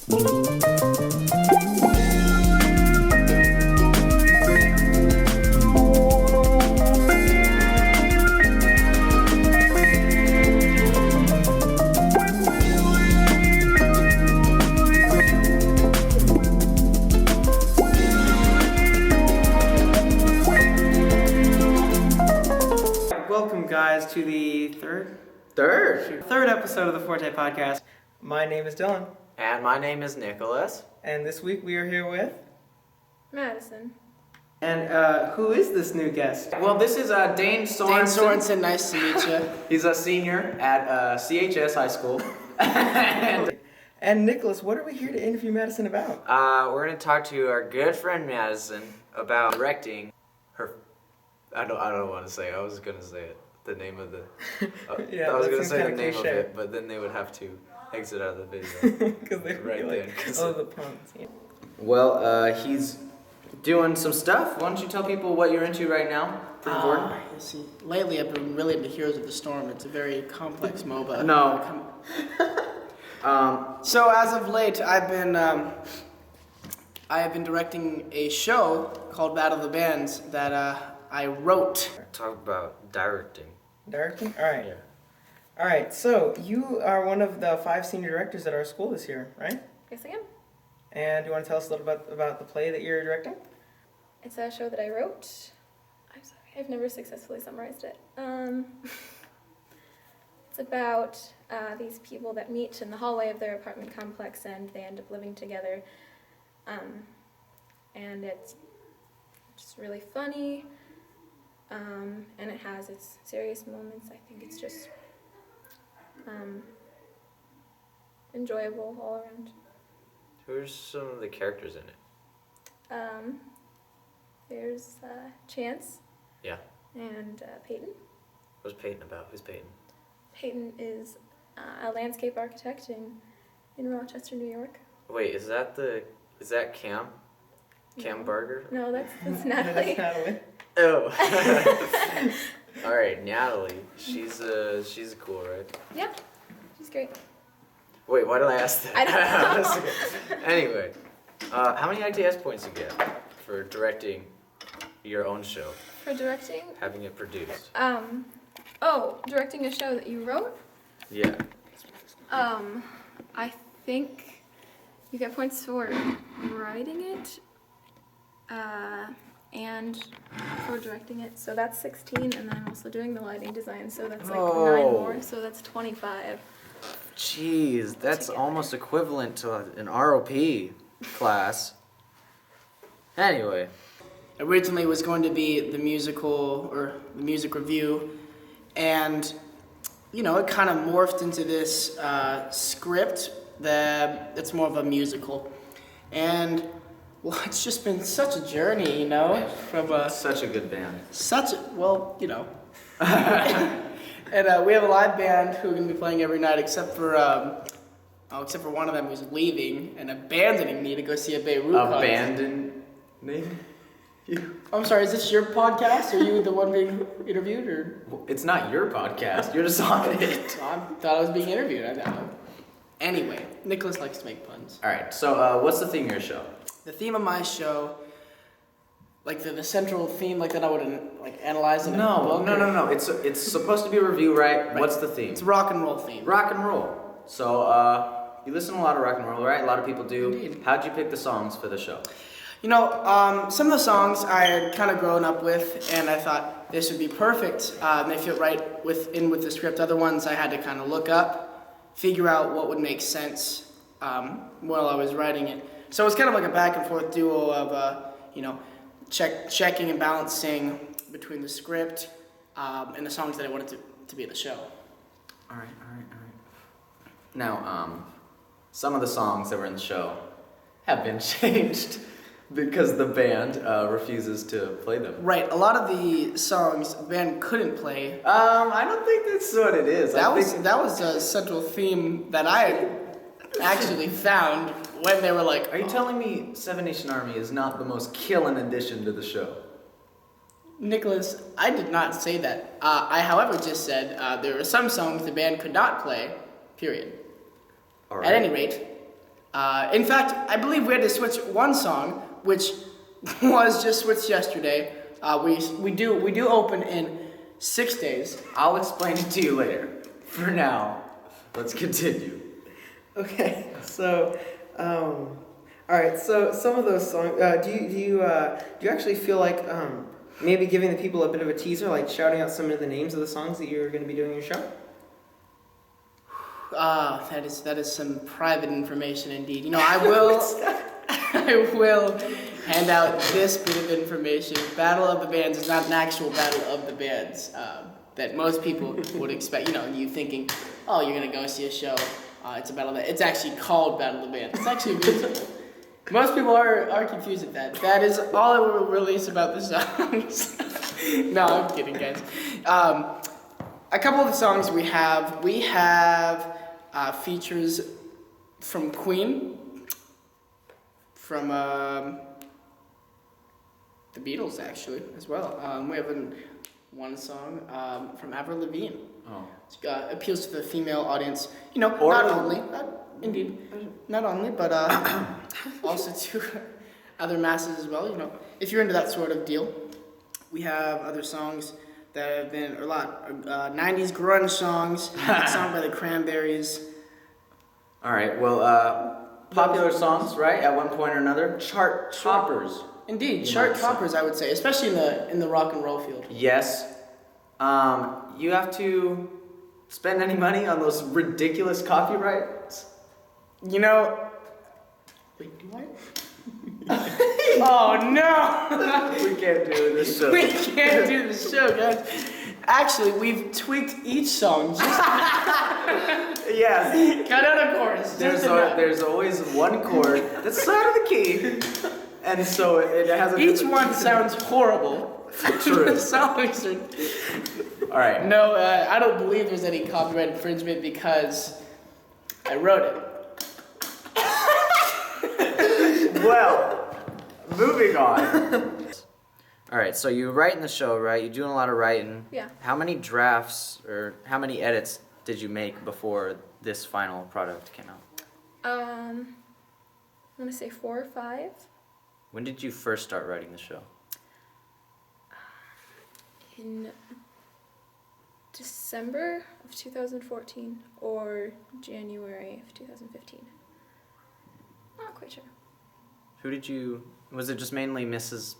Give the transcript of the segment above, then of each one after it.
Welcome, guys, to the third episode of the Forte podcast. My name is Dylan. And my name is Nicholas. And this week we are here with Madison. And who is this new guest? Well, this is Dayne Sorensen. Dayne Sorensen, nice to meet you. He's a senior at CHS High School. And Nicholas, what are we here to interview Madison about? We're going to talk to our good friend Madison about directing her... I don't want to say it. I was going to say it. The name of the... Yeah, I was going to say the kinda name cliche. of it, but then they would have to exit out of the video. Because they Right really then, 'cause- the puns. Yeah. Well, he's doing some stuff. Why don't you tell people what you're into right now? Pretty important. You see, lately I've been really into Heroes of the Storm. It's a very complex MOBA. No. So as of late, I have been directing a show called Battle of the Bands that I wrote. Talk about directing. Directing? Alright. Yeah. Alright, so you are one of the 5 senior directors at our school this year, right? Yes, I am. And do you want to tell us a little bit about the play that you're directing? It's a show that I wrote. I'm sorry, I've never successfully summarized it. It's about these people that meet in the hallway of their apartment complex and they end up living together. And it's just really funny. And it has its serious moments. I think it's just enjoyable all around. Who's some of the characters in it? There's Chance. Yeah. And Peyton. What's Peyton about? Who's Peyton? Peyton is a landscape architect in Rochester, New York. Wait, is that Cam? Cam No. Barger? No, that's That's Natalie. Natalie. Oh. All right, Natalie. She's cool, right? Yeah, she's great. Wait, why did I ask that? I don't know. Anyway, how many ITS points you get for directing your own show, For directing, having it produced? directing a show that you wrote. Yeah. I think you get points for writing it, and for directing it. So that's 16, and then I'm also doing the lighting design. So that's like 9 more. So that's 25. Jeez, that's almost equivalent to an ROP class. Anyway. Originally it was going to be the musical or the music review, and it kind of morphed into this script that's more of a musical. And well, it's just been such a journey, from Such a good band. And we have a live band who are going to be playing every night, except for one of them who's leaving and abandoning me to go see a Beirut concert. Abandoning you? I'm sorry, is this your podcast? Are you the one being interviewed, or? It's not your podcast. You're just on it. I thought I was being interviewed. I don't know. Anyway, Nicholas likes to make puns. All right. So, what's the theme of your show? The theme of my show, like the central theme, like that I would analyze in a book. No. It's supposed to be a review, right? What's the theme? It's a rock and roll theme. Rock and roll. So, you listen to a lot of rock and roll, right? A lot of people do. Indeed. How'd you pick the songs for the show? Some of the songs I had kind of grown up with, and I thought this would be perfect. And they fit right with the script. Other ones I had to kind of look up, figure out what would make sense while I was writing it. So it was kind of like a back and forth duo of, checking and balancing between the script and the songs that I wanted to be in the show. All right. Now, some of the songs that were in the show have been changed because the band refuses to play them. Right, a lot of the songs the band couldn't play. I don't think that's what it is. That was a central theme that I actually found when they were like, Are you telling me Seven Nation Army is not the most killing addition to the show? Nicholas, I did not say that. I, however, just said there were some songs the band could not play, period. All right. At any rate, In fact, I believe we had to switch one song, which was just switched yesterday. We do open in 6 days. I'll explain it to you later. For now, let's continue. Okay, so, all right. So some of those songs, do you actually feel like maybe giving the people a bit of a teaser, like shouting out some of the names of the songs that you're going to be doing in your show? That is some private information indeed. You know, I will hand out this bit of information. Battle of the Bands is not an actual Battle of the Bands that most people would expect. You know, you thinking, oh, you're gonna go see a show. It's a battle. It's actually called Battle of the Bands. It's actually a musical. Most people are confused at that. That is all I will release about the songs. No, I'm kidding, guys. A couple of the songs we have features from Queen, from the Beatles actually as well. We have one song from Avril Lavigne. Oh. It appeals to the female audience. You know, Or not only, but also to other masses as well. You know, if you're into that sort of deal. We have other songs that have been a lot 90s grunge songs. A song by the Cranberries. All right. Well, popular songs, right? At one point or another, chart toppers. Indeed, chart toppers, I would say, especially in the rock and roll field. Yes. You have to spend any money on those ridiculous copyrights? You know. Wait, do I? Oh no! We can't do this show. We can't do this show, guys. Actually, we've tweaked each song. Yes. Cut out a chorus. There's always one chord that's out of the key, and so it has a. Each one sounds horrible. True. The songs are. All right. No, I don't believe there's any copyright infringement because I wrote it. Well, moving on. All right, so you write in the show, right? You're doing a lot of writing. Yeah. How many drafts or how many edits did you make before this final product came out? I'm gonna say 4 or 5. When did you first start writing the show? In December of 2014 or January of 2015. Not quite sure. Who did you? Was it just mainly Miss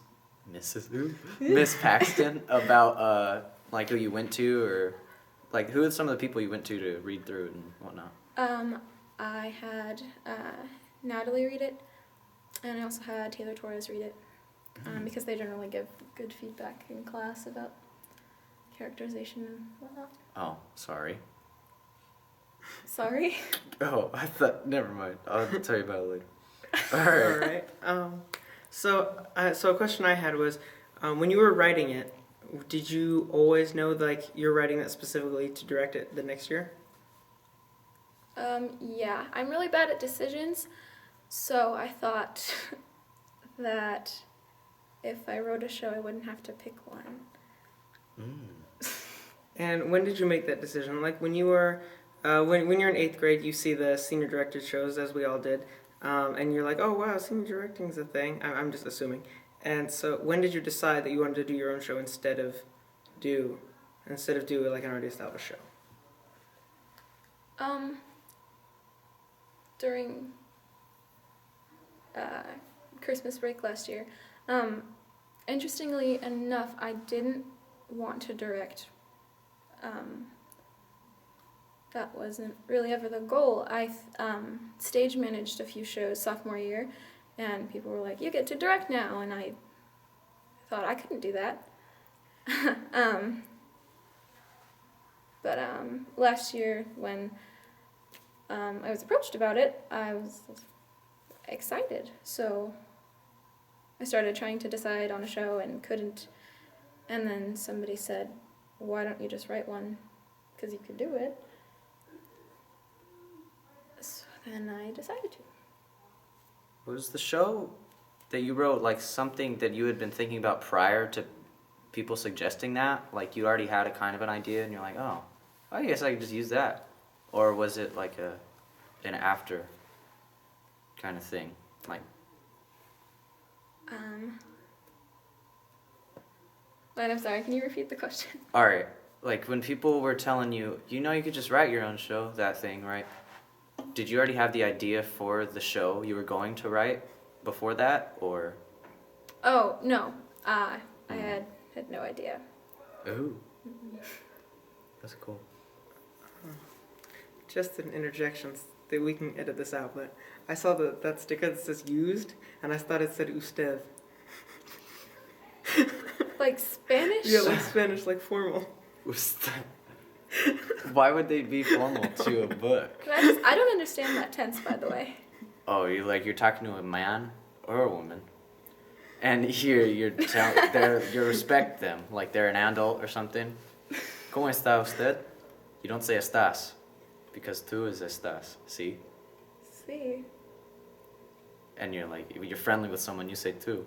Paxton about like who you went to, or like who are some of the people you went to read through it and whatnot? I had Natalie read it, and I also had Taylor Torres read it, because they generally give good feedback in class about characterization and whatnot. Oh, sorry. Sorry? Oh, I thought. Never mind. I'll tell you about it later. All All right. So a question I had was, when you were writing it, did you always know like you're writing that specifically to direct it the next year? Yeah, I'm really bad at decisions, so I thought that if I wrote a show, I wouldn't have to pick one. And when did you make that decision? Like when you were, when you're in 8th grade, you see the senior directed shows, as we all did, and you're like, oh wow, senior directing's a thing. I'm just assuming. And so when did you decide that you wanted to do your own show instead of do like an already established show? During Christmas break last year, interestingly enough, I didn't want to direct. That wasn't really ever the goal. I stage managed a few shows sophomore year, and people were like, you get to direct now, and I thought I couldn't do that. But last year when I was approached about it, I was excited. So I started trying to decide on a show and couldn't. And then somebody said, why don't you just write one? Because you could do it. So then I decided to. Was the show that you wrote like something that you had been thinking about prior to people suggesting that? Like you already had a kind of an idea and you're like, oh, I guess I could just use that. Or was it like an after? kind of thing? Like, Wait, I'm sorry. Can you repeat the question? all right, like when people were telling you, you know, you could just write your own show, that thing, right? Did you already have the idea for the show you were going to write before that, or? Oh no, I had no idea. Ooh, that's cool. Just an interjection that we can edit this out, but I saw that sticker that says used, and I thought it said usted. Like Spanish? Yeah, like Spanish, like formal. Why would they be formal to a book? I don't understand that tense, by the way. Oh, you're talking to a man or a woman, and here you respect them like they're an adult or something. ¿Cómo está usted? You don't say estás, because tú is estás. See? See. And you're like, if you're friendly with someone, you say tú,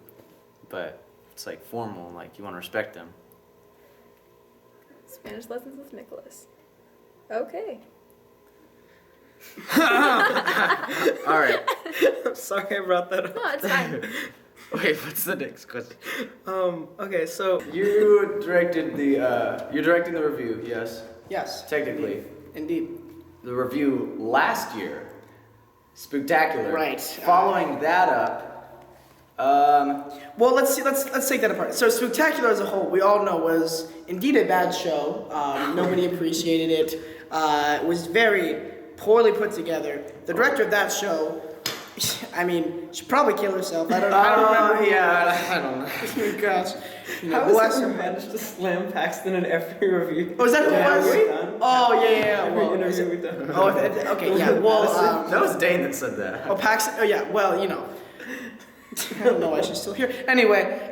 but it's like formal, like you want to respect them. Spanish lessons with Nicholas. Okay. All right. I'm sorry I brought that up. No, it's fine. Wait, what's the next question? Okay, so You're directing the review, yes? Yes. Technically. Indeed. The review last year, Spooktacular. Right. Following that up, Well, let's see. Let's take that apart. So, Spooktacular as a whole, we all know was indeed a bad show. Nobody appreciated it. It was very poorly put together. The director of that show, I mean, should probably kill herself. I don't remember. Yeah, I don't know. Oh gosh. You know, how bless has her. it managed to slam Paxton in every review? Oh, is that who it was? we've done? Oh yeah. Every Well, interview we've done. oh, okay, yeah. Well, That was Dayne that said that. oh, Paxton. Oh yeah. Well, you know. I don't know why she's still here. Anyway,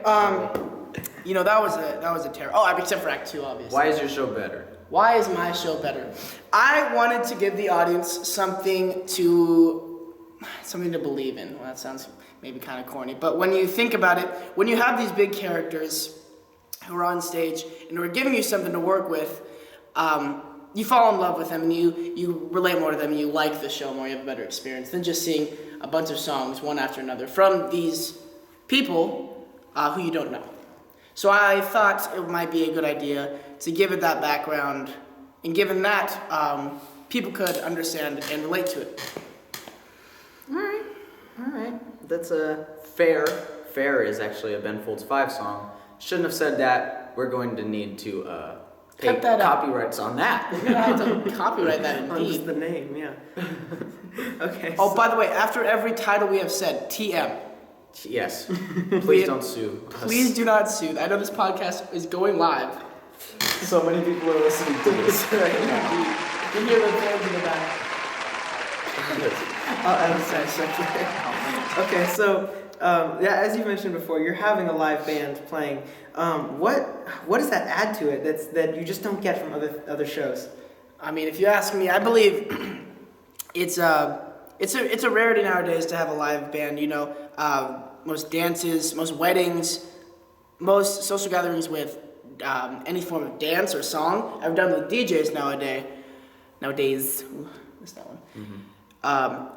you know that was a terror. Oh, except for Act 2, obviously. Why is your show better? Why is my show better? I wanted to give the audience something to believe in. Well, that sounds maybe kind of corny, but when you think about it, when you have these big characters who are on stage and who are giving you something to work with, you fall in love with them and you relate more to them and you like the show more. You have a better experience than just seeing a bunch of songs one after another from these people who you don't know. So I thought it might be a good idea to give it that background, and given that, people could understand and relate to it. All right. That's a fair. Fair is actually a Ben Folds 5 song. Shouldn't have said that. We're going to need to pay Cut that out. copyrights on that. You're gonna have to copyright that On just indeed. the name, yeah. Okay. Oh, by the way, after every title we have said, TM. Yes. Please don't sue. us. Please do not sue. I know this podcast is going live. So many people are listening to this right now. You hear the fans in the back. I'll add a section. Okay, so yeah, as you mentioned before, you're having a live band playing. What does that add to it that you just don't get from other shows? I mean, if you ask me, I believe it's a rarity nowadays to have a live band. You know, most dances, most weddings, most social gatherings with any form of dance or song I've done with DJs nowadays. Ooh, missed that one.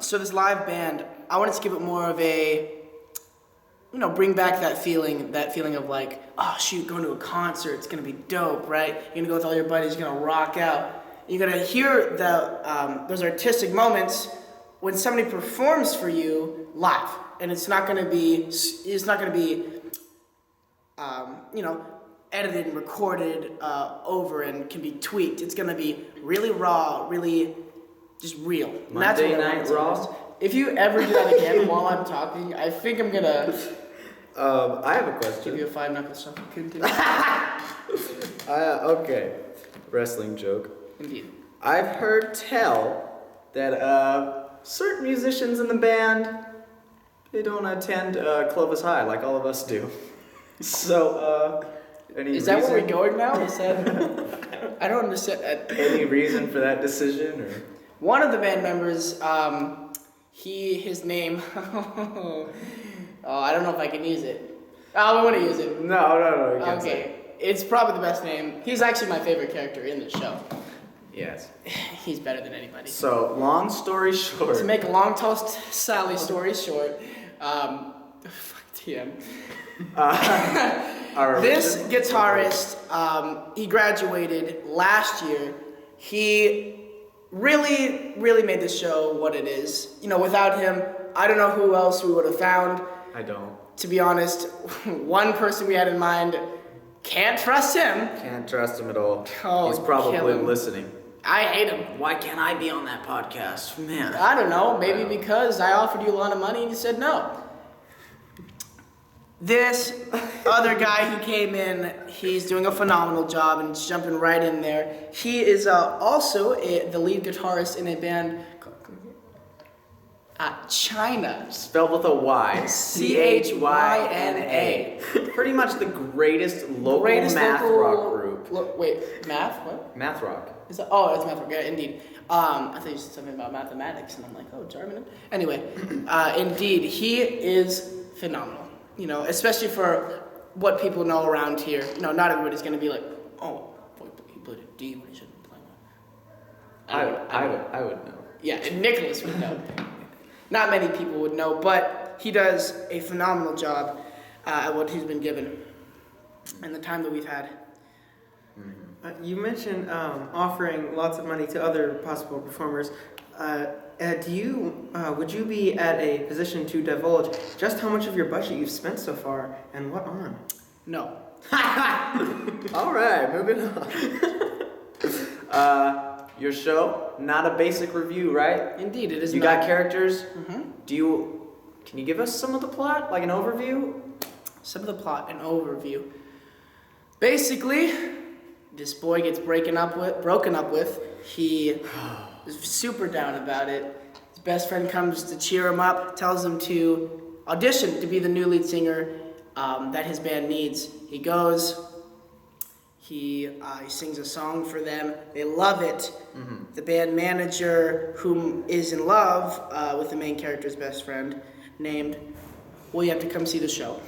So this live band, I wanted to give it more of a, bring back that feeling of like, oh shoot, going to a concert, it's gonna be dope, right? You're gonna go with all your buddies, you're gonna rock out. You're gonna hear those artistic moments when somebody performs for you live, and it's not gonna be edited and recorded over and can be tweaked. It's gonna be really raw, really just real. And that's Monday what I Night want to Raw? do. If you ever do that again while I'm talking, I think I'm gonna I have a give question. you a 5-knuckle shuffle. Continue. Okay. Wrestling joke. Indeed. I've heard tell that certain musicians in the band, they don't attend Clovis High like all of us do. So, any Is that where we're reason- going now? Is that? I don't understand. Any reason for that decision, or? One of the band members, his name. I don't know if I can use it. Oh, we want to use it. No, you can't say. Okay, it's probably the best name. He's actually my favorite character in the show. Yes. He's better than anybody. So, long story short. To make a long toast Sally story short, fuck TM. This guitarist, he graduated last year. He really made the show what it is. You know, without him, I don't know who else we would have found. I don't. To be honest, one person we had in mind, can't trust him. Can't trust him at all. Oh, He's kill probably him. listening. I hate him. Why can't I be on that podcast? Man. I don't know, maybe because I offered you a lot of money and you said no. This other guy who came in, he's doing a phenomenal job and he's jumping right in there. He is also the lead guitarist in a band called China. Spelled with a Y. Chyna. Pretty much the greatest local math rock group. Wait, math? What? Math rock. Is that, it's math rock, yeah, indeed. I thought you said something about mathematics, and I'm like, oh, German. Anyway, indeed, he is phenomenal. You know, especially for what people know around here. You know, not everybody's going to be like, oh, boy, he played a D when he shouldn't be playing one. I would know. Yeah, and Nicholas would know. Not many people would know, but he does a phenomenal job at what he's been given and the time that we've had. You mentioned offering lots of money to other possible performers. Would you be at a position to divulge just how much of your budget you've spent so far and what on? No. All right, moving on. Your show, not a basic review, right? Indeed, it is. You got characters. Mm-hmm. Can you give us some of the plot, like an overview? Some of the plot, an overview. Basically, this boy gets broken up with. He is super down about it. His best friend comes to cheer him up, tells him to audition to be the new lead singer that his band needs. He goes. He sings a song for them. They love it. Mm-hmm. The band manager, whom is in love with the main character's best friend, named. Well, you have to come see the show.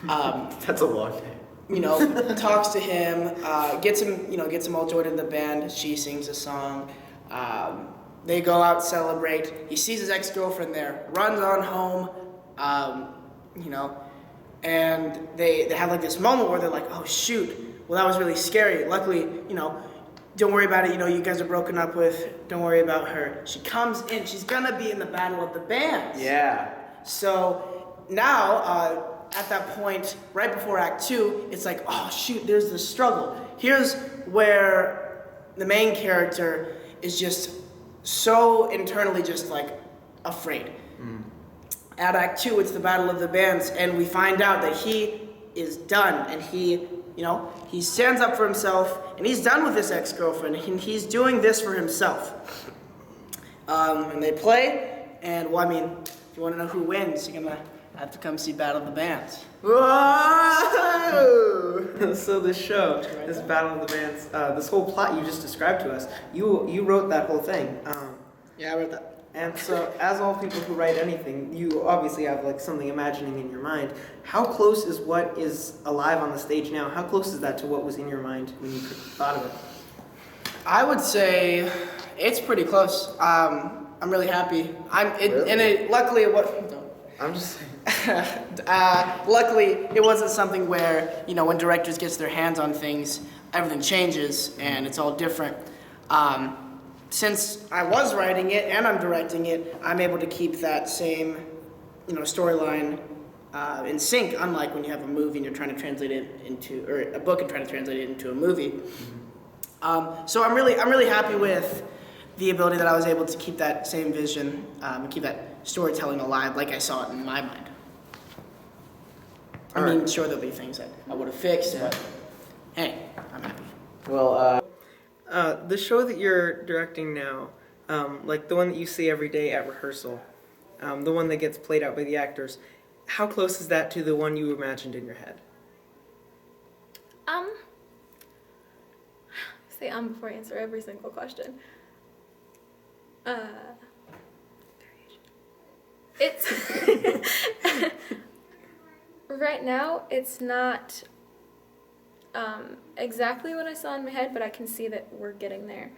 That's a long name. You know, talks to him, gets him all joined in the band. She sings a song. They go out, celebrate. He sees his ex-girlfriend there, runs on home, and they have like this moment where they're like, oh shoot, well that was really scary. Luckily, don't worry about it. You guys are broken up with. Don't worry about her. She comes in. She's gonna be in the battle of the bands. Yeah. So now, at that point, right before Act 2, it's like, oh shoot, there's the struggle. Here's where the main character is just so internally just like afraid. At Act 2, it's the battle of the bands, and we find out that he is done, and he stands up for himself, and he's done with this ex-girlfriend, and he's doing this for himself. And they play, and if you want to know who wins, you're gonna have to come see Battle of the Bands. Whoa! So this show, this Battle of the Bands, this whole plot you just described to us, you wrote that whole thing. Yeah, I wrote that. And so, as all people who write anything, you obviously have like something imagining in your mind. How close is what is alive on the stage now? How close is that to what was in your mind when you thought of it? I would say it's pretty close. I'm really happy. Luckily it wasn't. I'm just saying. Luckily, it wasn't something where when directors gets their hands on things, everything changes and it's all different. Since I was writing it and I'm directing it, I'm able to keep that same, storyline in sync. Unlike when you have a movie and you're trying to translate it into, or a book and trying to translate it into a movie. So I'm really happy with the ability that I was able to keep that same vision, and keep that storytelling alive like I saw it in my mind. Sure there'll be things that I would have fixed, but hey, I'm happy. Well, the show that you're directing now, like the one that you see every day at rehearsal, the one that gets played out by the actors, how close is that to the one you imagined in your head? Say before I answer every single question. It's right now it's not exactly what I saw in my head, but I can see that we're getting there.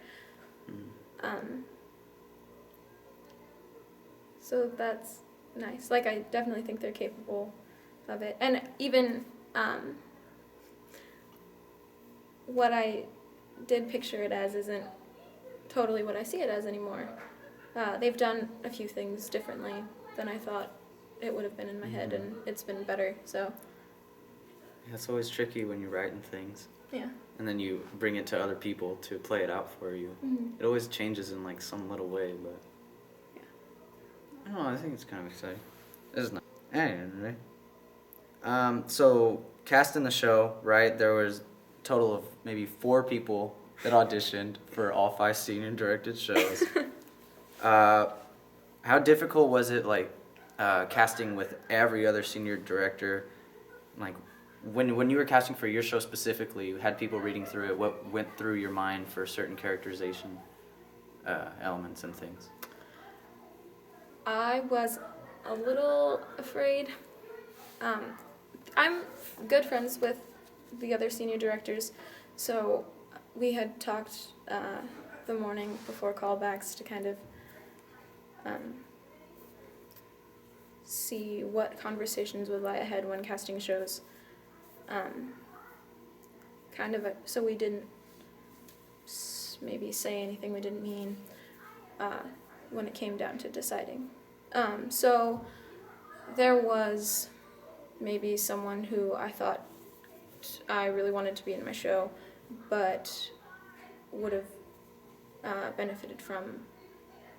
So that's nice. Like, I definitely think they're capable of it. And even what I did picture it as isn't totally what I see it as anymore. They've done a few things differently than I thought it would have been in my head, and it's been better. So Yeah, it's always tricky when you're writing things. yeah. And then you bring it to other people to play it out for you. Mm-hmm. It always changes in like some little way, but Yeah. I don't know. I think it's kind of exciting. It's not. Anyway, so casting the show, right? There was a total of maybe 4 people that auditioned for all 5 senior directed shows. How difficult was it, like casting with every other senior director? Like when you were casting for your show specifically, you had people reading through it. What went through your mind for certain characterization elements and things? I was a little afraid. I'm good friends with the other senior directors, so we had talked the morning before callbacks to kind of see what conversations would lie ahead when casting shows. So we didn't maybe say anything we didn't mean when it came down to deciding. So there was maybe someone who I thought I really wanted to be in my show, but would have benefited from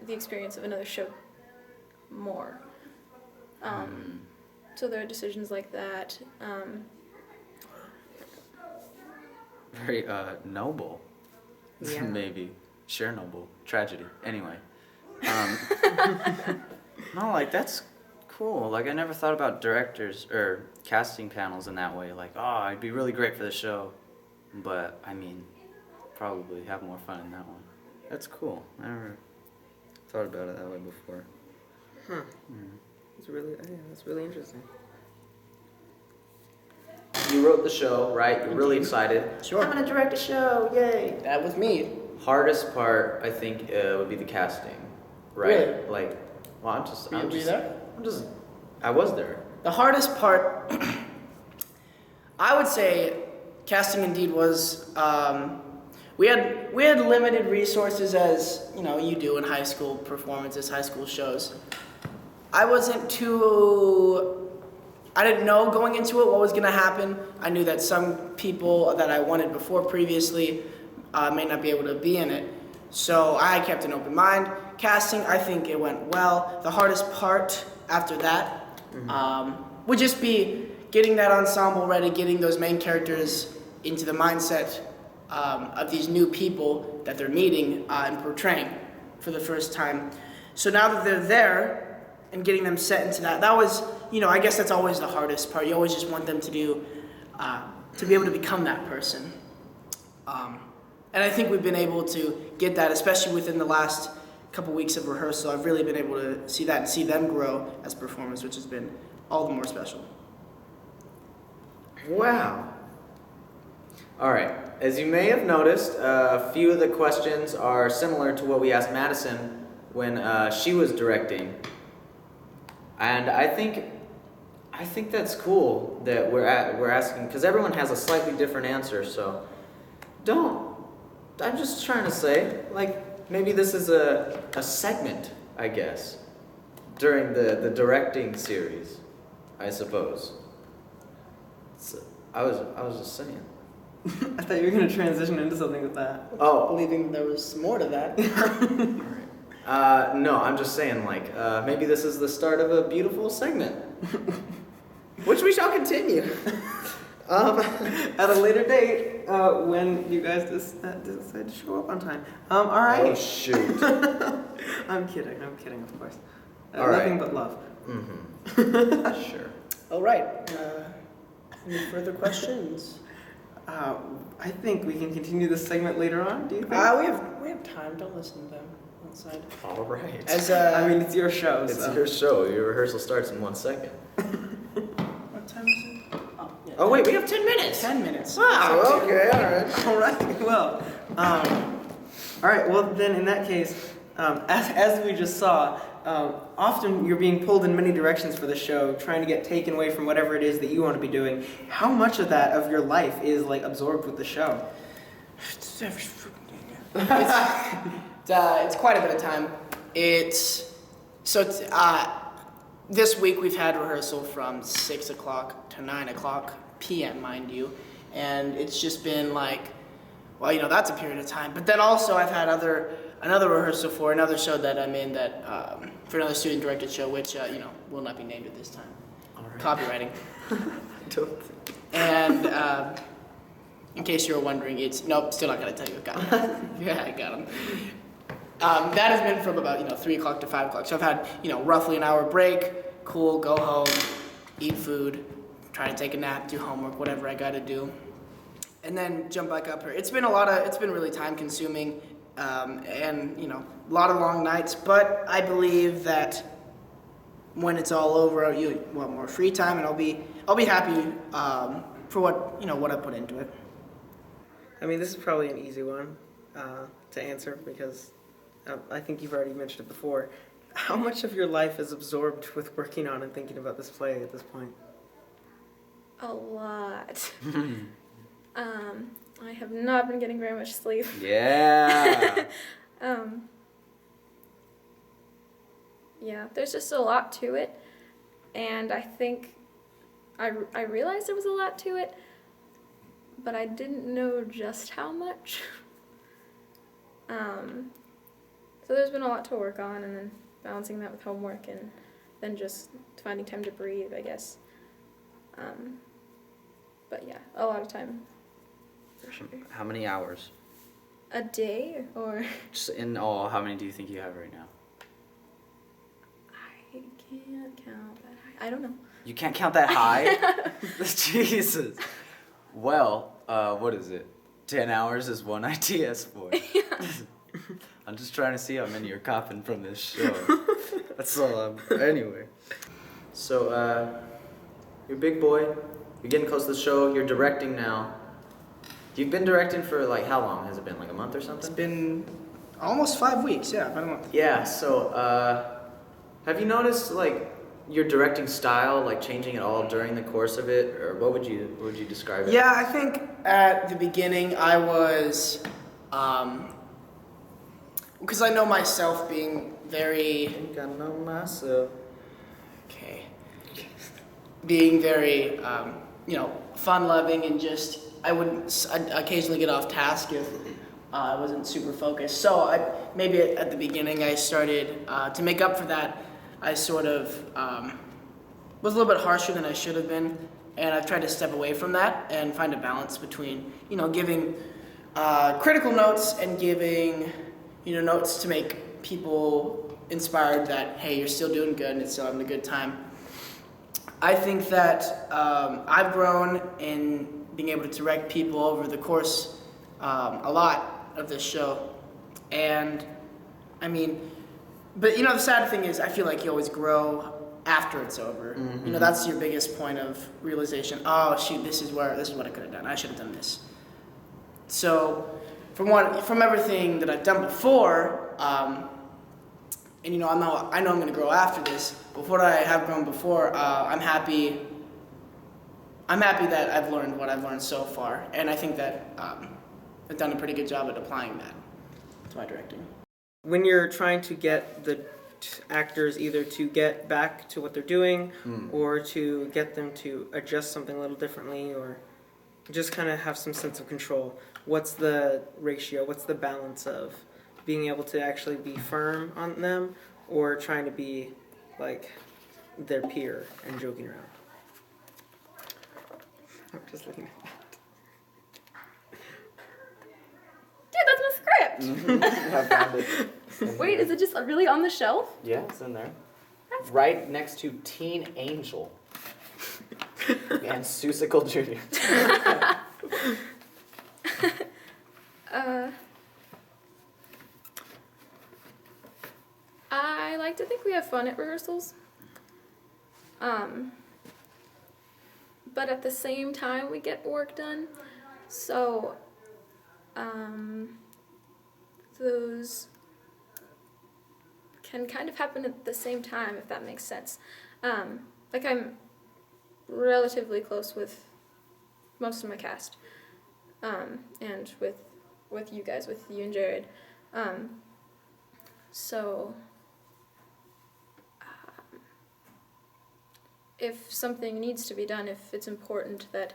the experience of another show more. So there are decisions like that. Very noble. Yeah. Maybe. Chernobyl. Tragedy. Anyway. No, like, that's cool. Like, I never thought about directors or casting panels in that way. Like, oh, I'd be really great for the show. But, I mean, probably have more fun in that one. That's cool. I never thought about it that way before. Huh. Mm. That's really interesting. You wrote the show, right? You're really excited. Sure. I'm gonna direct a show, yay! That with me. Hardest part, I think, would be the casting, right? Really? Like, well, Were you there? I was there. The hardest part, I would say, casting indeed was. We had limited resources, as you know you do in high school performances, high school shows. I didn't know going into it what was going to happen. I knew that some people that I wanted before previously may not be able to be in it. So I kept an open mind. Casting, I think it went well. The hardest part after that would just be getting that ensemble ready, getting those main characters into the mindset of these new people that they're meeting and portraying for the first time. So now that they're there, and getting them set into that was, I guess that's always the hardest part. You always just want them to do, to be able to become that person. And I think we've been able to get that, especially within the last couple weeks of rehearsal. I've really been able to see that and see them grow as performers, which has been all the more special. Wow. All right. As you may have noticed, a few of the questions are similar to what we asked Madison when she was directing. And I think that's cool that we're asking, because everyone has a slightly different answer. So I'm just trying to say, like, maybe this is a segment, I guess, during the directing series, I suppose. So, I was just saying. I thought you were going to transition into something with that. Oh. Believing there was more to that. No, I'm just saying, like, maybe this is the start of a beautiful segment, which we shall continue. At a later date, when you guys decide to show up on time. All right. Oh, shoot. I'm kidding, of course. All Nothing right. but love. Mm-hmm. Sure. All right. Any further questions? I think we can continue this segment later on. Do you think? We have time. Don't listen to them outside. All right. As I mean, it's your show. It's so. your show. Your rehearsal starts in 1 second. what time is it? Yeah. Oh, wait, we have 10 minutes. 10 minutes. Wow, okay, all right. All right. Well, All right. Well, then in that case, as we just saw, often you're being pulled in many directions for the show, trying to get taken away from whatever it is that you want to be doing. How much of that of your life is like absorbed with the show? It's quite a bit of time. It's this week we've had rehearsal from 6 o'clock to 9 o'clock p.m., mind you, and it's just been like, well, that's a period of time. But then also I've had another rehearsal for another show that I'm in that for another student-directed show, which will not be named at this time. All right. Copywriting. Don't- And in case you were wondering, nope, still not gonna tell you. Got him. Yeah, I got him. That has been from about 3 o'clock to 5 o'clock. So I've had roughly an hour break. Cool, go home, eat food, try to take a nap, do homework, whatever I got to do, and then jump back up here. It's been really time consuming, and a lot of long nights. But I believe that when it's all over, you want more free time, and I'll be happy for what I put into it. I mean, this is probably an easy one to answer because I think you've already mentioned it before. How much of your life is absorbed with working on and thinking about this play at this point? A lot. I have not been getting very much sleep. Yeah. Yeah, there's just a lot to it, and I think I realized there was a lot to it, but I didn't know just how much. So there's been a lot to work on, and then balancing that with homework, and then just finding time to breathe, I guess. But yeah, a lot of time, for sure. How many hours? A day, or Just in all, how many do you think you have right now? I can't count that high. I don't know. You can't count that high? Jesus. Well, what is it? 10 hours is one ITS for. I'm just trying to see how many you're copping from this show. That's all anyway. So, you're a big boy. You're getting close to the show. You're directing now. You've been directing for like how long has it been? Like a month or something? It's been almost 5 weeks. Yeah, about a month. Yeah. So, have you noticed like your directing style like changing at all during the course of it, or what would you describe it? Yeah, I think at the beginning I was, because I know myself being very. I think I know myself. Okay. Being very, fun-loving and just, I'd occasionally get off task if I wasn't super focused. So maybe at the beginning I started, to make up for that, I sort of was a little bit harsher than I should have been. And I've tried to step away from that and find a balance between, giving critical notes and giving, notes to make people inspired that, hey, you're still doing good and it's still having a good time. I think that I've grown in being able to direct people over the course a lot of this show. And I mean, but the sad thing is I feel like you always grow after it's over. Mm-hmm. That's your biggest point of realization. Oh shoot, this is what I could have done. I should have done this. So from everything that I've done before, and I know I'm going to grow after this. But what I have grown before, I'm happy. I'm happy that I've learned what I've learned so far, and I think that I've done a pretty good job at applying that to my directing. When you're trying to get the actors either to get back to what they're doing, or to get them to adjust something a little differently, or just kind of have some sense of control, what's the ratio? What's the balance of being able to actually be firm on them, or trying to be like their peer and joking around? I'm just looking at that. Dude, that's my script! I found it. Wait, is it just really on the shelf? Yeah, it's in there. Right next to Teen Angel and Susicle Jr. I like to think we have fun at rehearsals. But at the same time we get work done. So those can kind of happen at the same time, if that makes sense. Like I'm relatively close with most of my cast, and with you guys, with you and Jared. So if something needs to be done, if it's important that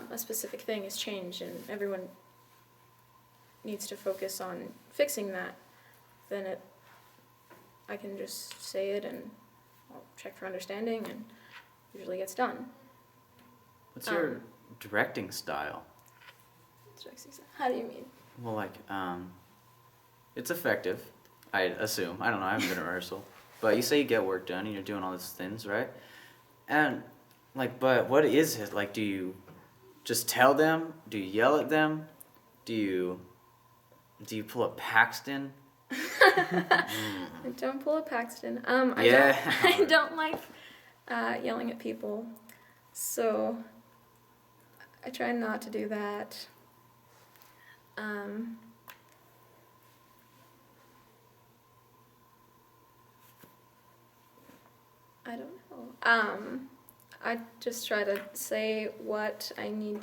a specific thing is changed and everyone needs to focus on fixing that, then I can just say it and I'll check for understanding and usually gets done. What's your directing style? How do you mean? Well, like, it's effective, I assume. I don't know, I haven't been to rehearsal. But you say you get work done and you're doing all these things, right? And, like, but what is it? Like, do you just tell them? Do you yell at them? Do you pull a Paxton? I don't pull a Paxton. I don't like yelling at people, so I try not to do that. I don't know. I just try to say what I need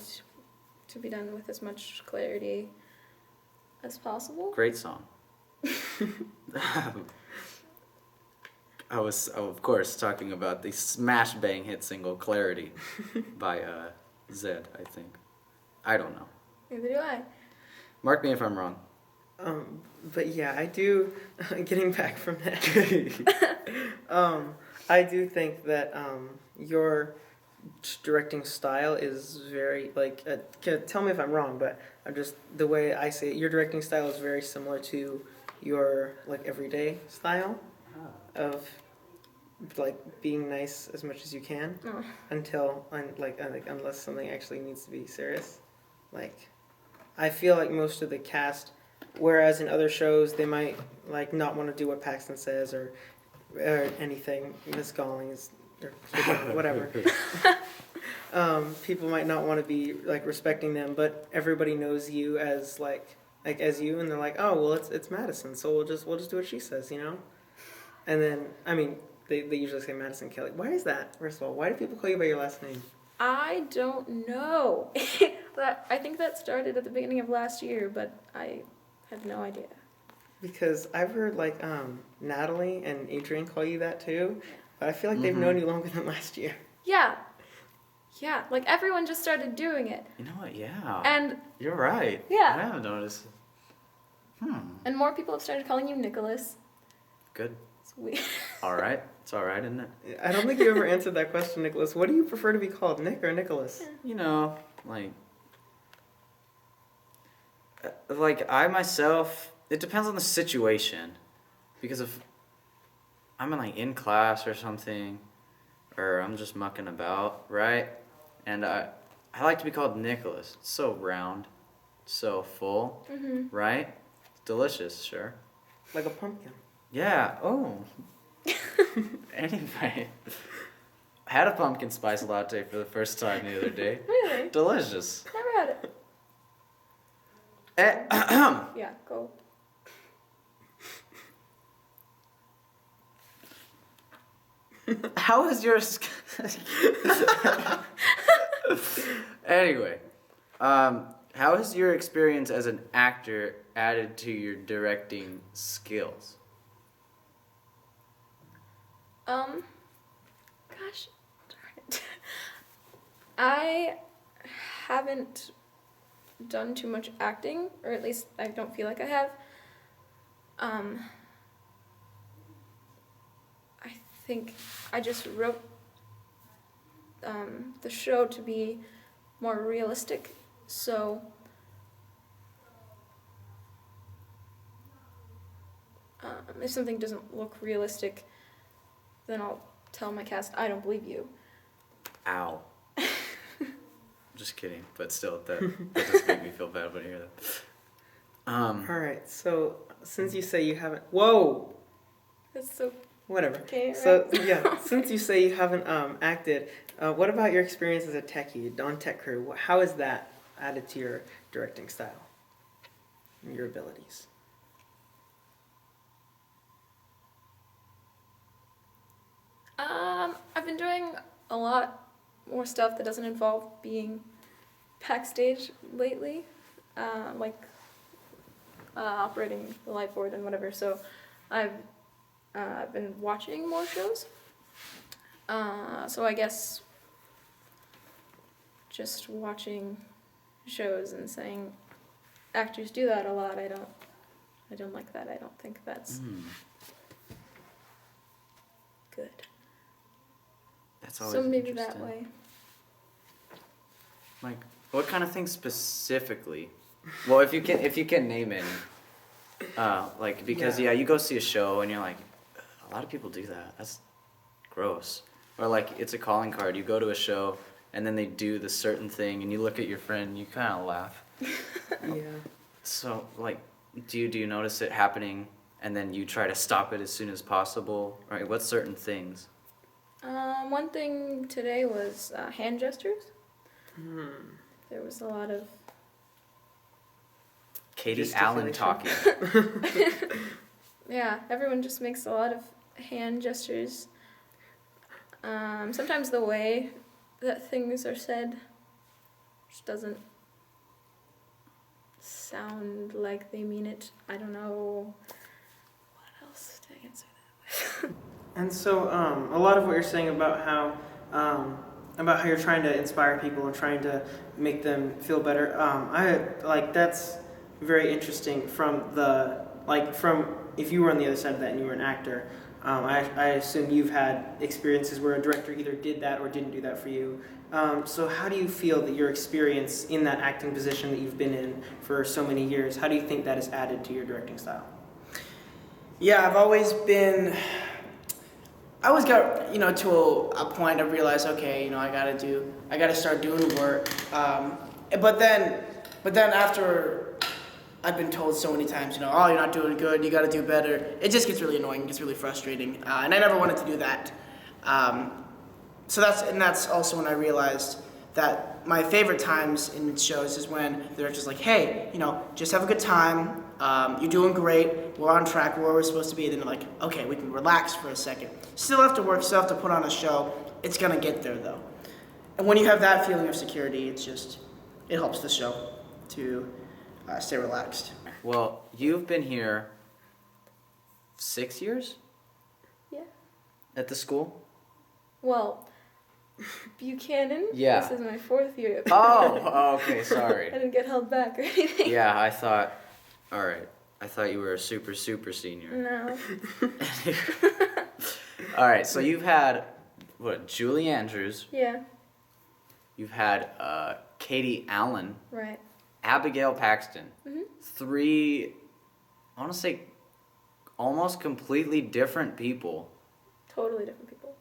to be done with as much clarity as possible. Great song. I was, of course, talking about the smash bang hit single Clarity by Zed, I think. I don't know. Neither do I. Mark me if I'm wrong. But yeah, I do, getting back from that, I do think that your directing style is very, like, tell me if I'm wrong, but I'm just, the way I see it, your directing style is very similar to your, like, everyday style of, like, being nice as much as you can until, unless something actually needs to be serious. Like, I feel like most of the cast, whereas in other shows they might, like, not want to do what Paxton says or anything, Miss Galling is, or whatever. People might not want to be, like, respecting them, but everybody knows you as, like as you, and they're like, oh, well, it's Madison, so we'll just do what she says, you know? And then, I mean, they usually say Madison Kelly. Why is that, first of all? Why do people call you by your last name? I don't know. I think that started at the beginning of last year, but I have no idea. Because I've heard, like, Natalie and Adrian call you that too, but I feel like they've known you longer than last year. Yeah. Yeah, like everyone just started doing it. You know what? Yeah. And you're right. Yeah. I haven't noticed. And more people have started calling you Nicholas. Good. It's weird. All right. It's all right, isn't it? I don't think you ever answered that question, Nicholas. What do you prefer to be called, Nick or Nicholas? You know, like I myself, it depends on the situation, because if I'm in class or something, or I'm just mucking about, right? And I like to be called Nicholas. It's so round, so full, right? It's delicious, sure. Like a pumpkin. Yeah. Oh. Anyway, I had a pumpkin spice latte for the first time the other day. Really? Delicious. Never had it. Yeah, go. How is yours? Anyway, how has your experience as an actor added to your directing skills? Gosh, darn it. I haven't done too much acting, or at least I don't feel like I have. I think I just wrote the show to be more realistic, so if something doesn't look realistic, then I'll tell my cast, I don't believe you. Ow. Just kidding, but still, that does make me feel bad when I hear that. All right, so since you say you haven't... Whoa! That's so... Whatever. Okay, So, right? yeah, since you say you haven't acted, what about your experience as a techie on Tech Crew? How is that added to your directing style and your abilities? a lot more stuff that doesn't involve being backstage lately, like operating the light board and whatever. So I've been watching more shows. So I guess just watching shows and saying actors do that a lot. I don't like that. I don't think that's good. That's always So maybe interesting. that way. Like, what kind of things specifically? Well, if you can name any. Like, because you go see a show and you're like, a lot of people do that. That's gross. Or like, it's a calling card. You go to a show and then they do the certain thing and you look at your friend and you kind of laugh. Yeah. So, like, do you notice it happening and then you try to stop it as soon as possible? Right? What certain things? One thing today was hand gestures. There was a lot of Katie Allen talking. yeah. Everyone just makes a lot of hand gestures. Sometimes the way that things are said just doesn't sound like they mean it. I don't know what else to answer that with. And so, a lot of what you're saying about how you're trying to inspire people and trying to make them feel better, that's very interesting. From if you were on the other side of that and you were an actor, I assume you've had experiences where a director either did that or didn't do that for you. So how do you feel that your experience in that acting position that you've been in for so many years, how do you think that has added to your directing style? Yeah, I always got, to a point I realized, okay, I gotta start doing work. But then after I've been told so many times, oh, you're not doing good, you gotta do better, it just gets really annoying, it gets really frustrating, and I never wanted to do that. So that's also when I realized that my favorite times in shows is when they're just like, hey, just have a good time, you're doing great, we're on track, we're where we're supposed to be, and then they're like, okay, we can relax for a second. Still have to work, still have to put on a show, it's gonna get there though. And when you have that feeling of security, it helps the show to stay relaxed. Well, you've been here 6 years Yeah. at the school? Well, Buchanan. Yeah. This is my 4th year. Oh, okay, I sorry. didn't get held back or anything. Yeah, I thought you were a super senior. No. All right, so you've had, Julie Andrews, Yeah. you've had Katie Allen, Right. Abigail Paxton, Mhm. 3, I want to say, almost completely different people. Totally different people.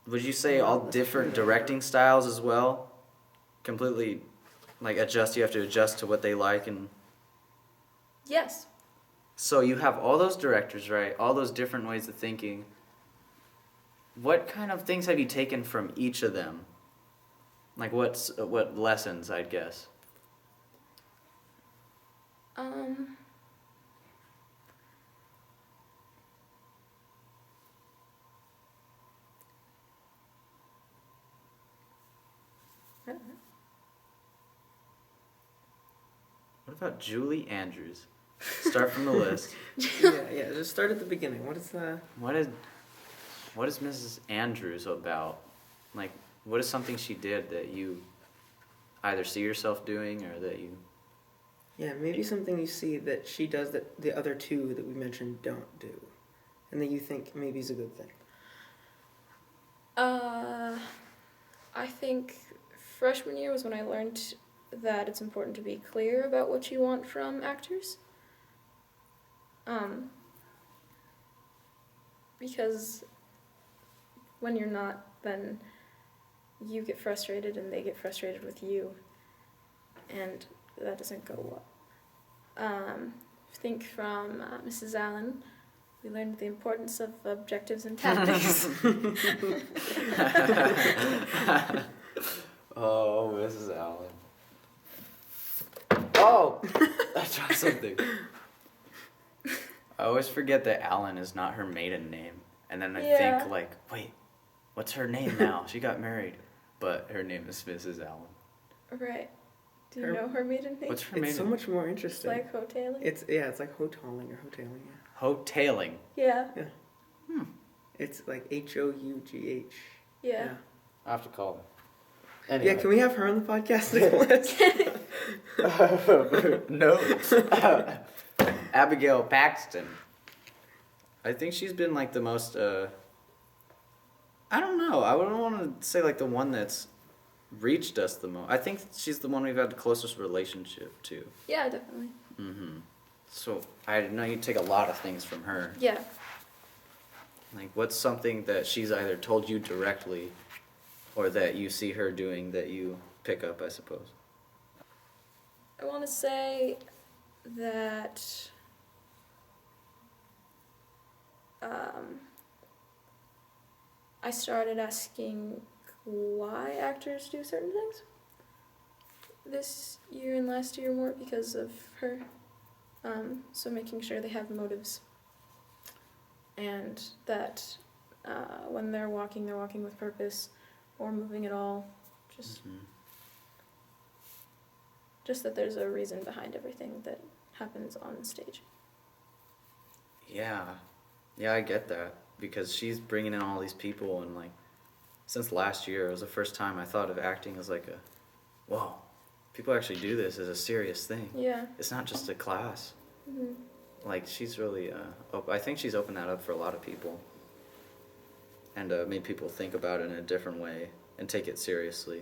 Would you say all different directing styles as well? Completely, you have to adjust to what they like, and Yes. so you have all those directors, right? All those different ways of thinking. What kind of things have you taken from each of them? Like what lessons, I'd guess. I don't know. What about Julie Andrews? Start from the list. yeah. Just start at the beginning. What is the? What is Mrs. Andrews about? Like, what is something she did that you either see yourself doing or that you... Yeah, maybe something you see that she does that the other two that we mentioned don't do, and that you think maybe is a good thing. I think freshman year was when I learned that it's important to be clear about what you want from actors. Because when you're not, then you get frustrated and they get frustrated with you, and that doesn't go well. I think from Mrs. Allen, we learned the importance of objectives and tactics. Oh, Mrs. Allen. Oh! I dropped something. I always forget that Allen is not her maiden name. And then I Yeah. think, wait, what's her name now? She got married, but her name is Mrs. Allen. Right. Do you Her- know her maiden name? What's her It's maiden? so much more It's interesting. like hoteling. It's like hoteling or hoteling. Yeah. Hotailing. Yeah. It's like HOUGH. Yeah. I have to call her. Yeah, Anyway. can we have her on the podcast, Nicholas? No. Abigail Paxton. I think she's been like the most, I don't know. I wouldn't want to say like the one that's reached us the most. I think she's the one we've had the closest relationship to. Yeah, definitely. Mm-hmm. So I know you take a lot of things from her. Yeah. Like, what's something that she's either told you directly or that you see her doing that you pick up, I suppose? I want to say that I started asking why actors do certain things this year and last year more because of her. So making sure they have motives and that when they're walking with purpose or moving at all. Just that there's a reason behind everything that happens on stage. Yeah, I get that because she's bringing in all these people and like since last year it was the first time I thought of acting as like whoa, people actually do this as a serious thing. Yeah. It's not just a class. Mm-hmm. Like she's really, I think she's opened that up for a lot of people and made people think about it in a different way and take it seriously.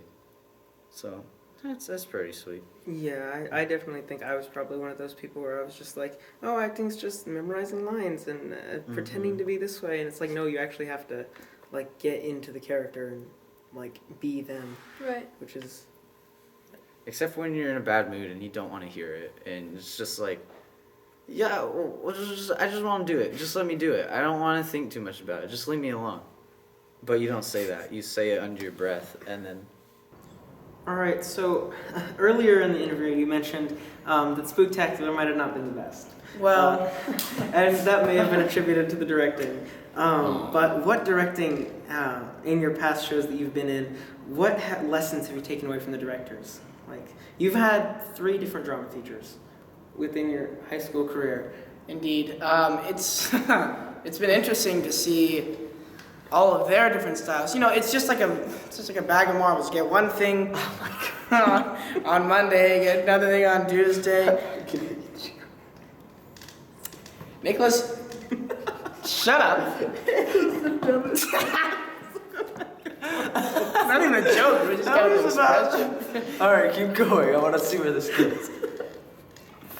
So that's pretty sweet. Yeah, I definitely think I was probably one of those people where I was just like, oh, acting's just memorizing lines and pretending to be this way. And it's like, no, you actually have to, like, get into the character and, like, be them. Right. Which is... Except when you're in a bad mood and you don't want to hear it. And it's just like, yeah, I just want to do it. Just let me do it. I don't want to think too much about it. Just leave me alone. But you don't say that. You say it under your breath and then... All right, so earlier in the interview you mentioned that Spooktacular might have not been the best. Well, and that may have been attributed to the directing. But what directing in your past shows that you've been in, what lessons have you taken away from the directors? Like, you've had 3 different drama teachers within your high school career. indeed. It's it's been interesting to see all of their different styles. You know, it's just like a bag of marbles. Get one thing on Monday, get another thing on Tuesday. Nicholas, shut up. It's not even a joke. We're just getting this question. All right, keep going. I want to see where this goes.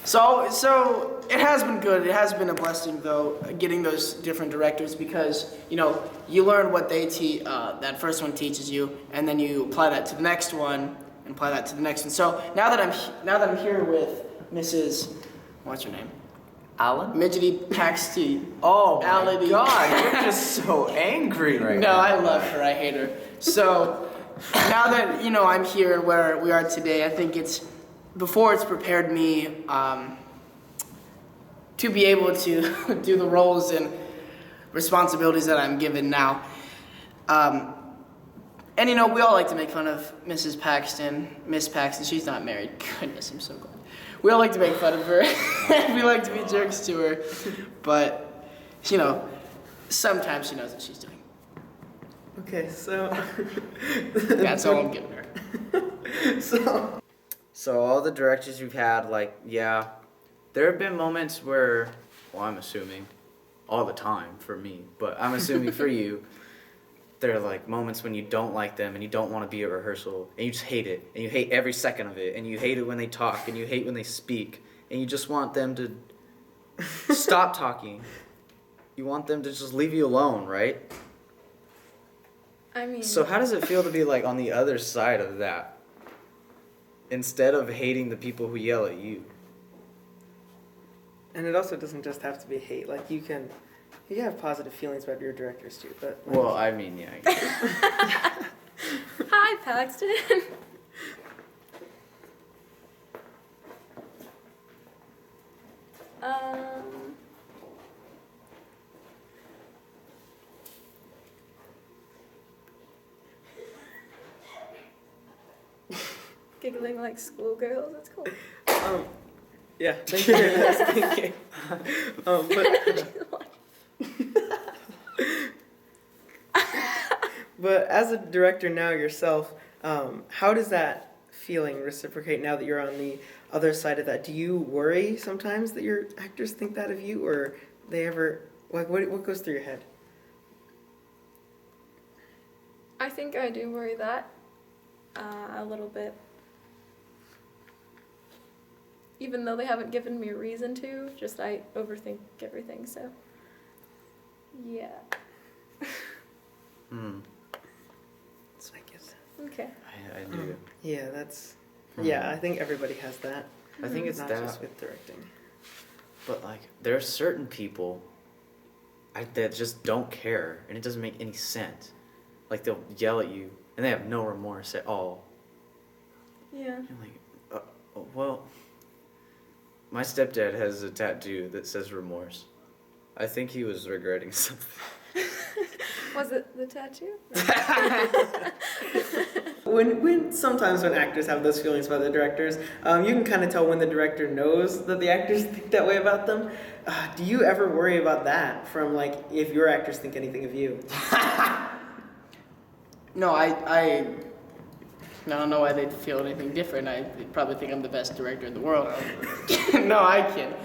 So it has been good. It has been a blessing, though, getting those different directors because, you know, you learn what they that first one teaches you, and then you apply that to the next one, and apply that to the next one. So now that I'm here with Mrs. What's her name? Alan? Midgety Paxton. Oh my Ality. God, you're just so angry right No, now. I love her. I hate her. So now that, you know, I'm here where we are today, I think it's prepared me to be able to do the roles and responsibilities that I'm given now. And you know, we all like to make fun of Mrs. Paxton, Miss Paxton. She's not married. Goodness, I'm so glad. We all like to make fun of her. We like to be jerks to her. But, you know, sometimes she knows what she's doing. Okay, so... That's all I'm giving her. So all the directors you've had, like, yeah, there have been moments where, well, I'm assuming, all the time for me, but I'm assuming for you, there are like moments when you don't like them and you don't want to be at rehearsal and you just hate it and you hate every second of it and you hate it when they talk and you hate when they speak and you just want them to stop talking. You want them to just leave you alone, right? I mean... So how does it feel to be like on the other side of that? Instead of hating the people who yell at you. And it also doesn't just have to be hate. Like, you can have positive feelings about your directors too, but... Like, Well, I mean, yeah. I guess. Hi, Paxton. giggling like schoolgirls. That's cool. Yeah, thank you. Thank you. But as a director now yourself, how does that feeling reciprocate now that you're on the other side of that? Do you worry sometimes that your actors think that of you, or they ever like what goes through your head? I think I do worry that a little bit. Even though they haven't given me a reason to, just I overthink everything, so yeah. So I guess. Okay. I do. Yeah, that's. Yeah, I think everybody has that. I think it's not that. just with directing. But like, there are certain people that just don't care, and it doesn't make any sense. Like they'll yell at you, and they have no remorse at all. Yeah. I'm like, well, my stepdad has a tattoo that says remorse. I think he was regretting something. Was it the tattoo? Sometimes when actors have those feelings about the directors, you can kind of tell when the director knows that the actors think that way about them. Do you ever worry about that from like if your actors think anything of you? No, I don't know why they'd feel anything different. They probably think I'm the best director in the world. No, I kid.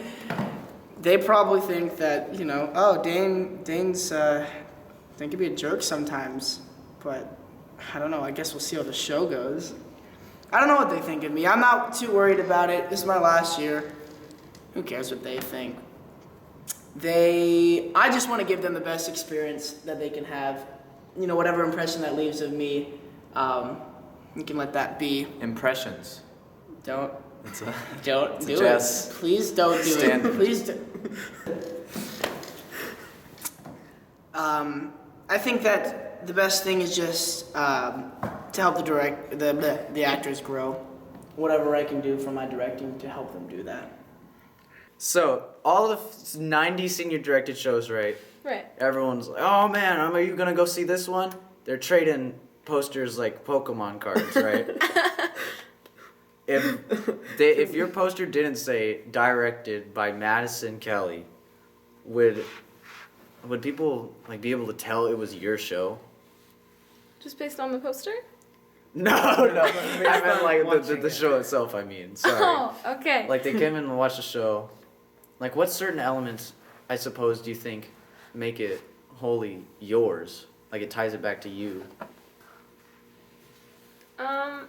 They probably think that, oh, Dayne's, Dayne can be a jerk sometimes, but I don't know. I guess we'll see how the show goes. I don't know what they think of me. I'm not too worried about it. This is my last year. Who cares what they think? I just want to give them the best experience that they can have. Whatever impression that leaves of me, you can let that be. Impressions. Don't It's do jest. it. Please don't do it. Please do. I think that the best thing is just to help the actors grow. Whatever I can do for my directing to help them do that. So, all the 90 senior directed shows, right? Right. Everyone's like, oh man, are you gonna go see this one? They're trading posters like Pokemon cards, right? If your poster didn't say directed by Madison Kelly, would people like be able to tell it was your show? Just based on the poster? No. I meant like watching the it. show itself. I mean, sorry. Oh, okay. Like they came in and watched the show. Like what certain elements, I suppose, do you think make it wholly yours? Like it ties it back to you. I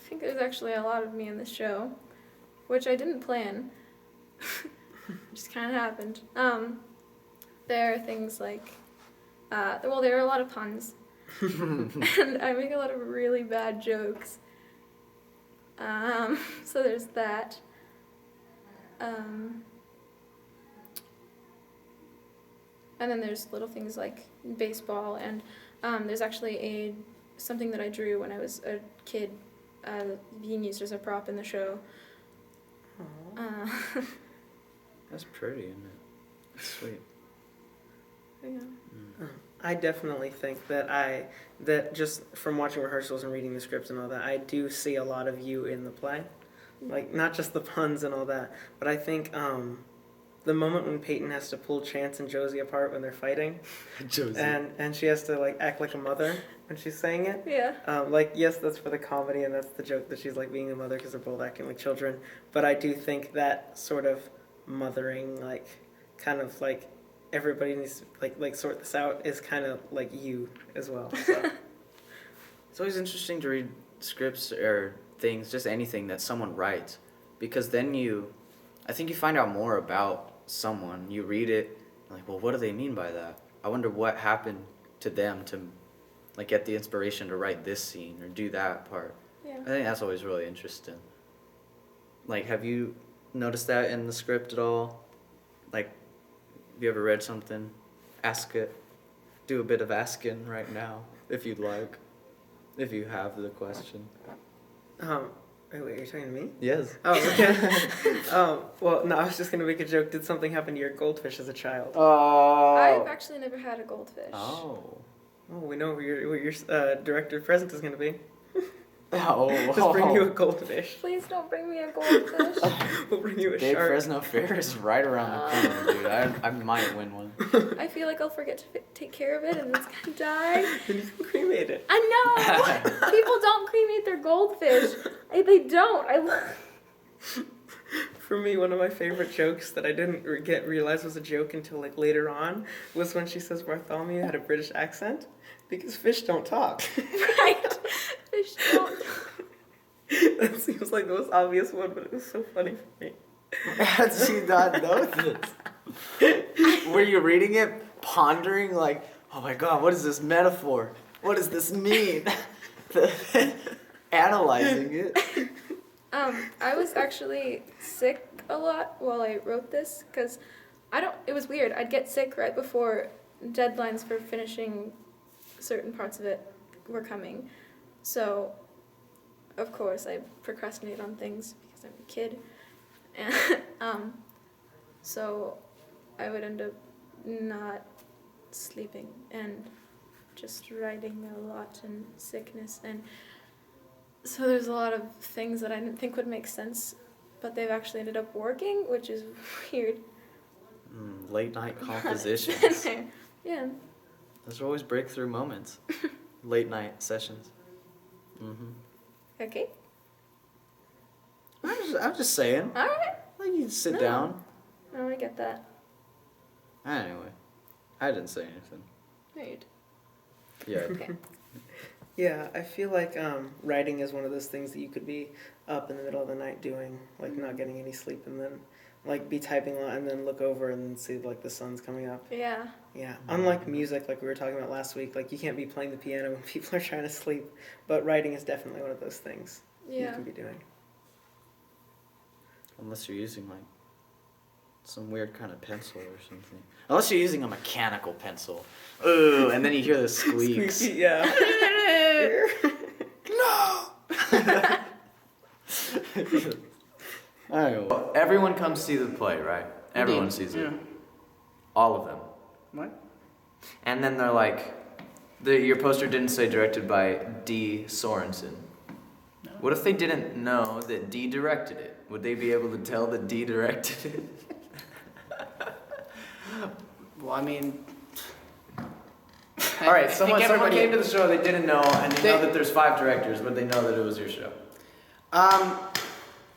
think there's actually a lot of me in this show, which I didn't plan. Just kind of happened. There are things like, there are a lot of puns, and I make a lot of really bad jokes. So there's that. And then there's little things like baseball, and there's actually something that I drew when I was a kid, being used as a prop in the show. That's pretty, isn't it? That's sweet. Yeah. I definitely think that just from watching rehearsals and reading the scripts and all that, I do see a lot of you in the play. Like, not just the puns and all that, but I think the moment when Peyton has to pull Chance and Josie apart when they're fighting, Josie. and she has to like act like a mother when she's saying it. Yeah. Yes, that's for the comedy and that's the joke that she's like being a mother because they're both acting like children. But I do think that sort of mothering, like, kind of like everybody needs to like sort this out is kind of like you as well. So. It's always interesting to read scripts or things, just anything that someone writes, because then I think you find out more about someone. You read it, like, well, what do they mean by that? I wonder what happened to them to, like, get the inspiration to write this scene or do that part. Yeah. I think that's always really interesting. Like, have you noticed that in the script at all? Like, have you ever read something? Ask it. Do a bit of asking right now, if you'd like. If you have the question. Wait, are you talking to me? Yes. Oh, okay. Well, no, I was just gonna make a joke. Did something happen to your goldfish as a child? Oh. I've actually never had a goldfish. Oh. Oh, we know who your director present is gonna be. Just bring you a goldfish. Please don't bring me a goldfish. We'll bring you a Dave shark. Fresno Fair is right around the corner, dude. I might win one. I feel like I'll forget to take care of it and it's gonna die. Then you can cremate it. I know! People don't cremate their goldfish. They don't. For me, one of my favorite jokes that I didn't realize was a joke until like later on was when she says Bartholomew had a British accent because fish don't talk. Right? Fish don't. That seems like the most obvious one, but it was so funny for me. How did you not know this? Were you reading it, pondering like, oh my god, what is this metaphor? What does this mean? Analyzing it. I was actually sick a lot while I wrote this because it was weird. I'd get sick right before deadlines for finishing certain parts of it were coming. So, of course, I procrastinate on things because I'm a kid. And so I would end up not sleeping and just writing a lot and sickness. And so there's a lot of things that I didn't think would make sense, but they've actually ended up working, which is weird. Late night compositions. Yeah. Those are always breakthrough moments. Late night sessions. Okay. I'm just saying. All right. Like you sit No. down. No, I get that. Anyway, I didn't say anything. Right. Yeah. Okay. Yeah, I feel like writing is one of those things that you could be up in the middle of the night doing, like not getting any sleep, and then like be typing a lot and then look over and see like the sun's coming up. Yeah. Yeah, unlike music, like we were talking about last week, like you can't be playing the piano when people are trying to sleep, but writing is definitely one of those things you Yeah. can be doing. Unless you're using like some weird kind of pencil or something. Unless you're using a mechanical pencil. Ooh, and then you hear the squeaks. Squeaky, yeah. No! Anyway. Everyone comes see the play, right? Everyone sees it. All of them. What? And then they're like, your poster didn't say directed by D. Sorensen. No. What if they didn't know that D directed it? Would they be able to tell that D directed it? Well, I mean... All right, I someone think everybody- came to the show, they didn't know, and they know They- that there's 5 directors, but they know that it was your show.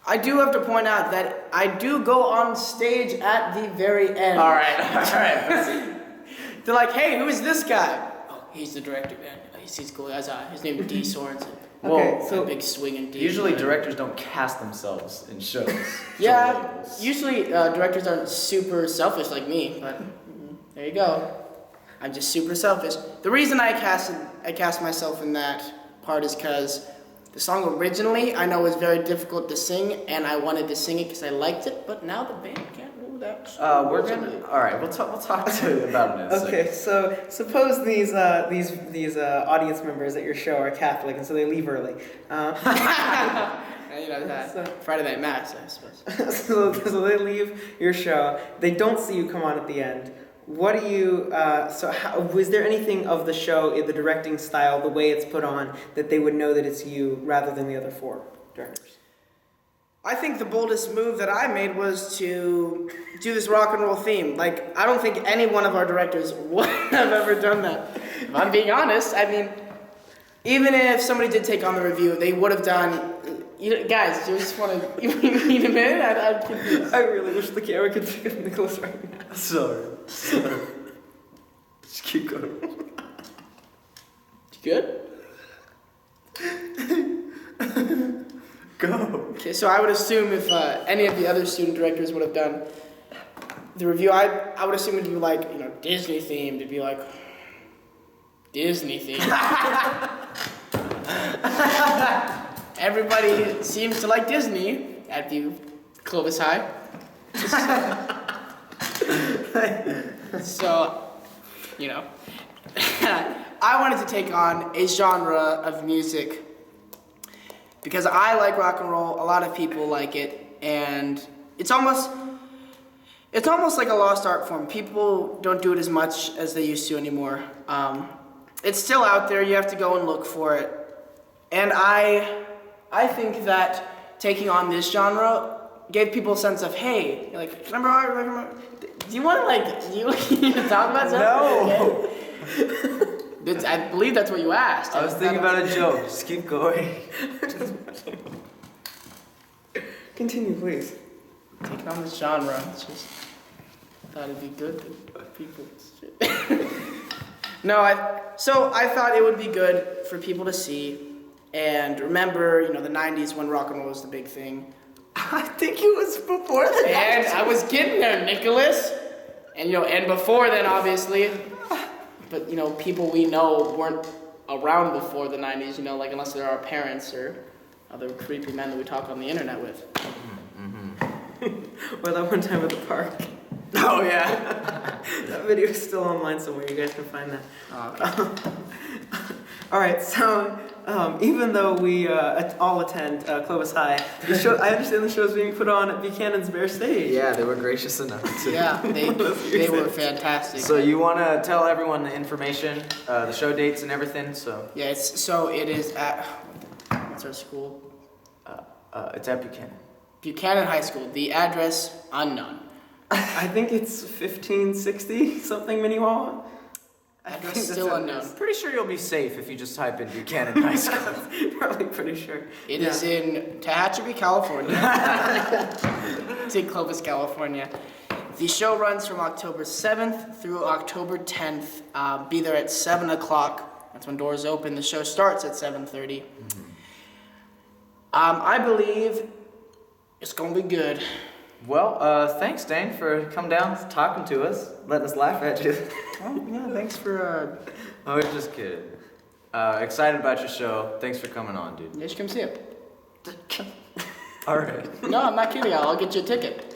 I do have to point out that I do go on stage at the very end. All right. They're like, hey, who is this guy? Oh, he's the director, man. He's cool. His name is D. Sorensen. Okay, Whoa. so Big swinging D. Usually directors don't cast themselves in shows. Yeah, for labels. usually directors aren't super selfish like me, but there you go. I'm just super selfish. The reason I cast myself in that part is because the song originally I know was very difficult to sing, and I wanted to sing it because I liked it, but now the band can't do that. All right. We'll talk to you about it in a second. okay, so suppose these audience members at your show are Catholic, and so they leave early. And, you know, that So- Friday Night Mass, I suppose. so they leave your show. They don't see you come on at the end. What do you? Was there anything of the show, the directing style, the way it's put on, that they would know that it's you rather than the other 4 directors? I think the boldest move that I made was to do this rock and roll theme. Like, I don't think any one of our directors would have ever done that. If I'm being honest, I mean, even if somebody did take on the review, they would have done. Guys, do you just want to need a minute? I'm confused. I really wish the camera could pick up Nicholas right now. Sorry. Just keep going. You good? Go. Okay, so I would assume if any of the other student directors would have done the review, I would assume it'd be like, Disney themed. It'd be like, Disney themed. Everybody seems to like Disney at Clovis High. So, I wanted to take on a genre of music because I like rock and roll. A lot of people like it, and it's almost like a lost art form. People don't do it as much as they used to anymore. It's still out there. You have to go and look for it. And I I think that taking on this genre gave people a sense of, hey, like, remember, do you want to, like, do you talk about something? No. I believe that's what you asked. I was thinking about a joke. Just keep going. Continue, please. Taking on this genre, it's just thought it'd be good to people. No, I thought it would be good for people to see and remember, the 90s when rock and roll was the big thing. I think it was before that. And I was getting there, Nicholas. And and before then, obviously. But people we know weren't around before the 90s, like unless they're our parents or other creepy men that we talk on the internet with. Or that one time at the park. Oh yeah. That video is still online somewhere. You guys can find that. Oh, okay. All right. So even though we all attend Clovis High, I understand the show is being put on at Buchanan's Bearstage. Yeah, they were gracious enough to. Yeah, they were fantastic. So you want to tell everyone the information, the show dates and everything, so. Yeah, it is at, what's our school? It's at Buchanan. Buchanan High School. The address, unknown. I think it's 1560 something Minnewawa. Address still unknown. Pretty sure you'll be safe if you just type in Buchanan High School. Probably pretty sure. It is in Tehachapi, California. It's in Clovis, California. The show runs from October 7th through October 10th. Be there at 7 o'clock. That's when doors open. The show starts at 7:30. I believe it's going to be good. Well, thanks, Dayne, for coming down, talking to us, letting us laugh at you. Oh, yeah, thanks for... I was just kidding. Excited about your show. Thanks for coming on, dude. You should come see it. All right. No, I'm not kidding. I'll get you a ticket.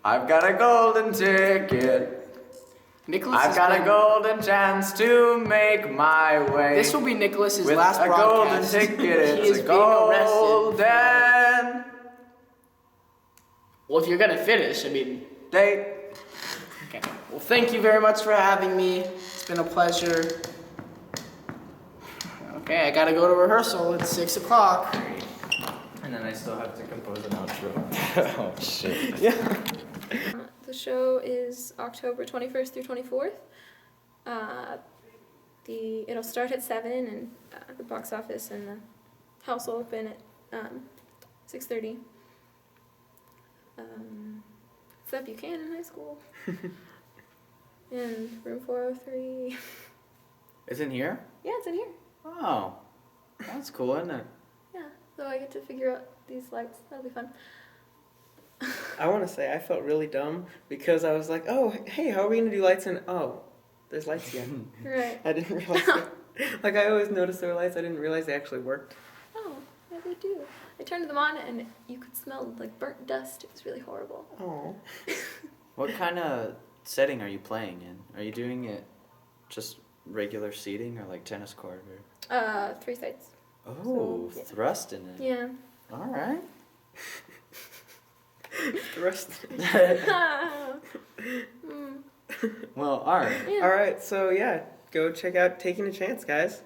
I've got a golden ticket. Nicholas I've got a golden chance to make my way. This will be Nicholas's with last a golden broadcast. ticket. He It's is a being arrested. golden Well, if you're gonna finish, date. Okay. Well, thank you very much for having me. It's been a pleasure. Okay, I gotta go to rehearsal. It's 6 o'clock. And then I still have to compose an outro. Oh shit. Yeah. The show is October 21st through 24th. It'll start at 7 and the box office and the house will open at 6:30. It's at Buchanan High School. In room 403. It's in here? Yeah, it's in here. Oh. That's cool, isn't it? Yeah, so I get to figure out these lights. That'll be fun. I want to say I felt really dumb because I was like, oh, hey, how are we going to do lights? And there's lights here. Right. I didn't realize that. Like, I always notice there were lights. I didn't realize they actually worked. Oh, yeah, they do. I turned them on and you could smell like burnt dust. It was really horrible. Oh. What kind of setting are you playing in? Are you doing it just regular seating or like tennis court or? 3 sides. Oh, So, yeah. thrust in it. Yeah. All right. The rest. Well, all right. Yeah. All right, so yeah, go check out Taking a Chance, guys.